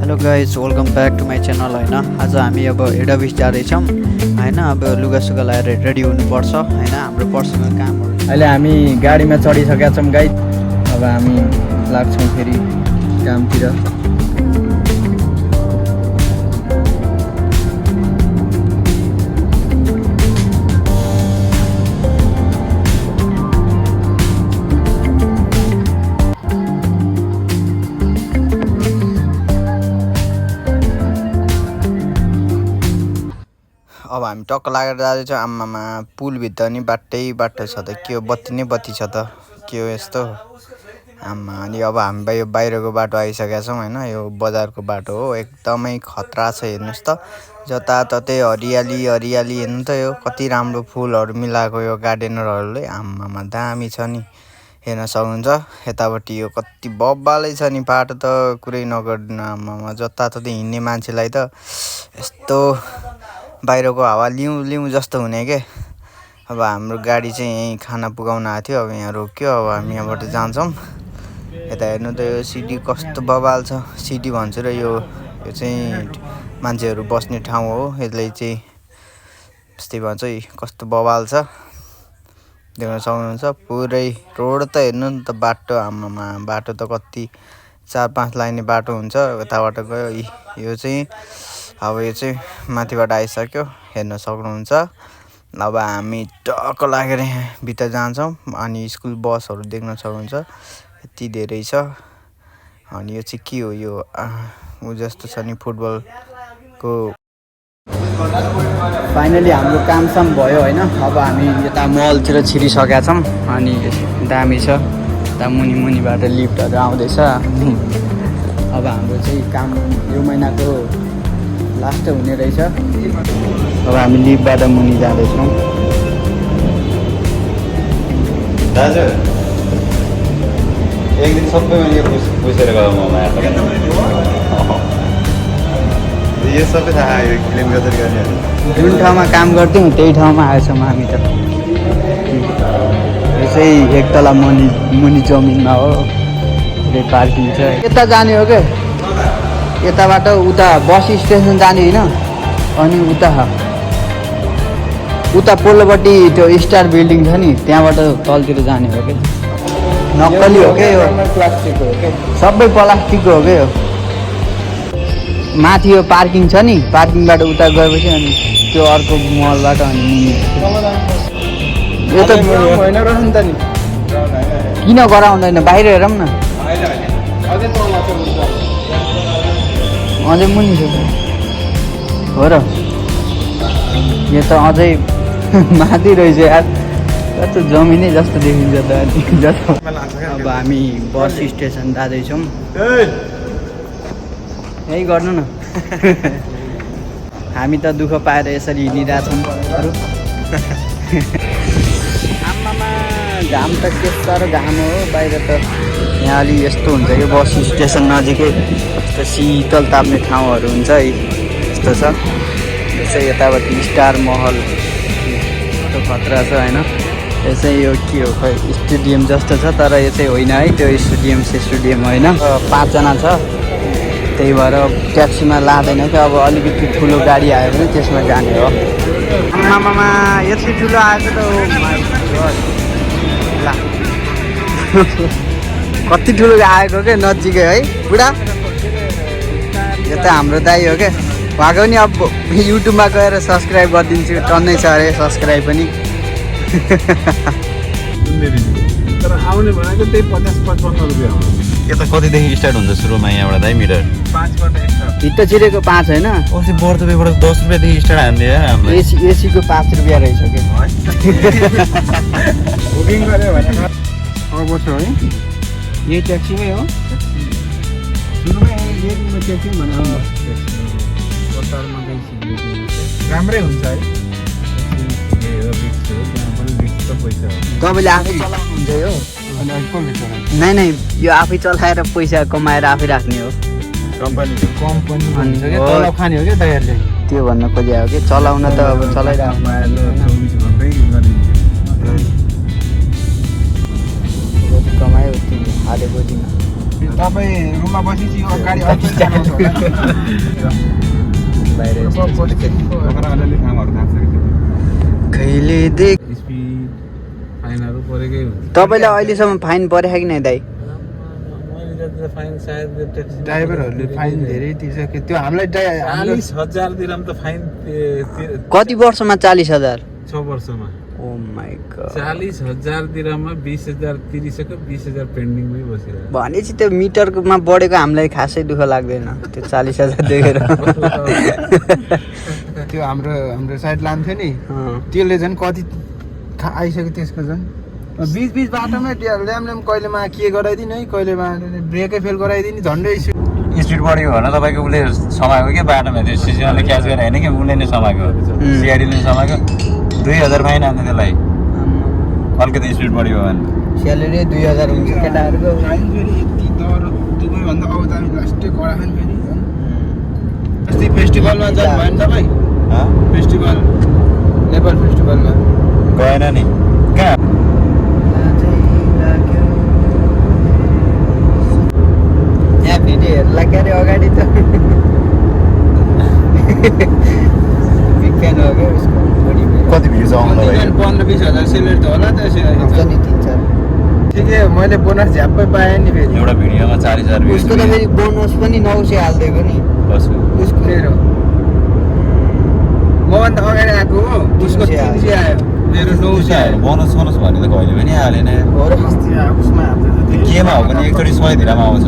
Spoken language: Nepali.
Hello guys welcome back to my channel होइन। आज हामी अब हेड अफिस जाँदैछौँ होइन। अब लुगासुगा लगाएर रेडी हुनुपर्छ होइन, हाम्रो पर्सनल कामहरू। अहिले हामी गाडीमा चढिसकेका छौँ गाइज। अब हामी लाग्छौँ फेरि कामतिर। अब हामी टक्क लागेर जाँदैछौँ। आम्मामा पुलभित्र नि बाटै छ त, के हो बत्ती नै बत्ती छ त, के हो यस्तो आम्मा। अनि अब हामी यो बाहिरको बाटो आइसकेका छौँ होइन। यो बजारको बाटो हो, एकदमै खतरा छ। हेर्नुहोस् त जताततै हरियाली हरियाली। हेर्नु त यो कति राम्रो फुलहरू मिलाएको यो गार्डनरहरूले। आम्मामा दामी छ नि, हेर्न सक्नुहुन्छ। यतापट्टि यो कति बब्बालै छ नि, बाटो त कुरै नगर्नु। आम्मामा जताततै हिँड्ने मान्छेलाई त यस्तो बाहिरको हावा लिउँ जस्तो हुने के। अब हाम्रो गाडी चाहिँ यहीँ खाना पुगाउन आएको थियो, अब यहाँ रोक्यो। अब हामी यहाँबाट जान्छौँ। यता हेर्नु त यो सिटी कस्तो बबाल छ। सिटी भन्छु र यो चाहिँ मान्छेहरू बस्ने ठाउँ हो। यसलाई चाहिँ यस्तै भन्छ है, कस्तो बबाल छ देख्न सक्नुहुन्छ। पुरै रोड त हेर्नु नि त, बाटो आम्मामा बाटो त कति 4-5 लाइने बाटो हुन्छ। यताबाट गयो यो चाहिँ, अब यो चाहिँ माथिबाट आइसक्यो, हेर्न सक्नुहुन्छ। अब हामी टक्क लागेर यहाँ भित्र जान्छौँ। अनि स्कुल बसहरू देख्न सक्नुहुन्छ, यति धेरै छ। अनि यो चाहिँ के हो, यो ऊ जस्तो छ नि, फुटबलको। फाइनली हाम्रो कामसाम भयो होइन। अब हामी यता मलतिर छिरिसकेका छौँ। अनि दामी छ, यता मुनिबाट लिफ्टहरू आउँदैछ। अब हाम्रो चाहिँ काम यो महिनाको लास्ट हुने रहेछ। अब हामी लिफ्टबाट मुनि जाँदैछौँ। दाजु एक दिन सबैमा यो पुसेर गयो ममा यो सबै थाहा यो क्लिन कसरी गर्ने। जुन ठाउँमा काम गर्थ्यौँ त्यही ठाउँमा आएछौँ हामी त। यो चाहिँ एक तला मुनि जमिनमा हो, पार्किङ छ। यता जाने हो क्या, यताबाट उता बस स्टेसन जाने होइन। अनि उता पल्लोपट्टि त्यो स्टार बिल्डिङ छ नि, त्यहाँबाट तलतिर जाने हो क्या। नक्कली हो क्या यो, प्लास्टिकको हो क्या, सबै प्लास्टिकको हो क्या यो। माथि यो पार्किङ छ नि, पार्किङबाट उता गएपछि अनि त्यो अर्को मलबाट अनि यो त होइन रहनु त नि। किन गराउँदैन, बाहिर हेरौँ न। अझै मुनि छ हो र, यो त अझै माथि रहेछ यार। कस्तो जमिनै जस्तो देखिन्छ त। अब हामी बस स्टेसन जाँदैछौँ। यही गर्नु न। हामी त दुःख पाएर यसरी हिँडिरहेछौँ। आम्मामा घाम त के साह्रो घाम हो बाहिर त। यहाँ अलि यस्तो हुन्छ कि बस स्टेसन नजिकै यस्तो शीतल ताप्ने ठाउँहरू हुन्छ है, यस्तो छ। यसै यतापट्टि स्टार महल यस्तो खतरा छ होइन। यसै यो के हो खै, स्टेडियम जस्तो छ तर यो चाहिँ होइन है, त्यो स्टेडियम होइन। 5 जना छ, त्यही भएर ट्याक्सीमा लाँदैन क्या। अब अलिकति ठुलो गाडी आयो भने त्यसमा जाने हो। आमामा यति ठुलो आएको त ला कति ठुलो आएको क्या, नजिकै है बुढा। यो त हाम्रो दाइ हो क्या, उहाँको पनि अब युट्युबमा गएर सब्सक्राइब गरिदिन्छु। टन्नै छ अरे सब्सक्राइब पनि। तर आउने भनेको त्यही 50-55 रुपियाँ हो। यो त कतिदेखि स्टार्ट हुन्छ सुरुमा यहाँबाट दाइ मिटर? 5बाट स्टार्ट। भित्र चिरेको 5 होइन, अस्ति बर्दुबेबाट 10 रुपियाँदेखि स्टार्ट हान्ने हाम्रो। एसीको 5 रुपियाँ रहेछ कि। बुकिङ गऱ्यो भने 6 वर्ष है। यही ट्याक्सीमै हो सुरुमा एकमा ट्याक्सी भने राम्रै हुन्छ है। तपाईँले आफै चलाउनुहुन्छ यो? नै यो आफै चलाएर पैसा कमाएर आफै राख्ने हो। कम्पनी अनि तलब खाने हो क्या दाइहरूले। त्यो भन्न खोजेको हो कि चलाउन त अब चलाइराख्नु। 24 घन्टै गरिन्छ। कमायो आधे बजीमा। तपाईँ रुममा बसेपछि यो गाडी अर्कै चलाउँछ होला नि। बाहिर अलिअलि कामहरू थाक्छ कि कहिले देख स्पिड फाइनहरू परेकै हुन्छ। तपाईँलाई अहिलेसम्म फाइन परेको कि नै दाइ? मैले जति त फाइन सायद ट्याक्सी ड्राइभरहरूले फाइन धेरै तिर्छ त्यो हामीलाई 40,000 दिरहम त फाइन कति वर्षमा 40,000? 6 वर्षमा ओ माई गॉड 40,000 दिरहममा 20,000 तिरिसक्यो, 20,000 पेन्डिङमै बसिरहेको। भनेपछि त्यो मिटरमा बढेको हामीलाई खासै दुःख लाग्दैन त्यो 40,000 देखेर। त्यो हाम्रो साइड लान्थ्यो नि त्यसले झन् कति आइसक्यो त्यसको झन् बिच बाटोमै ल्याम कहिलेमा के गराइदिने है, कहिलेमा ब्रेकै फेल गराइदिने झन्डै स्पिड बढ्यो भने तपाईँको उसले समाएको क्या बाटोमा, त्यो सिसिआरले क्याच गरेर होइन कि उसले नै समाएको, सिआरडीले समाएको। 2,000 फाइन हाल्ने त्यसलाई अलिकति स्पिड बढ्यो भने। स्यालेरी 2,000 हुन्छ केटाहरूको। फाइन फेरि यति दर दुबईभन्दा अब त हामी लास्टै कडा खाने फेरि अस्ति फेस्टिभलमा जानु भयो नि तपाईँ? फेस्टिभल नेपाल फेस्टिभलमा गएन नि कहाँ? यहाँ भिडियो हेर्ला क्या अरे अगाडि त बिग फ्यान हो क्या उसको। कति भ्युज आउँदा 15-20 हजार सेलेरी त होला त आउँछ नि 3-4। ठिकै मैले बोनस झ्याप्पै पाएँ नि फेरि एउटा भिडियोमा 40,000 भ्युज। उसको त फेरि बोनस पनि 900 हालिदिएको नि कसको? उसको। मेरो मभन्दा अगाडि आएको हो उसको 300 आयो मेरो 900 आयो। बोनस बोनस भने त कहिले पनि हालेन। हो र अस्ति उसमा हाल्दै केमा हो भने एकचोटि 100 धिरामा आउँछ।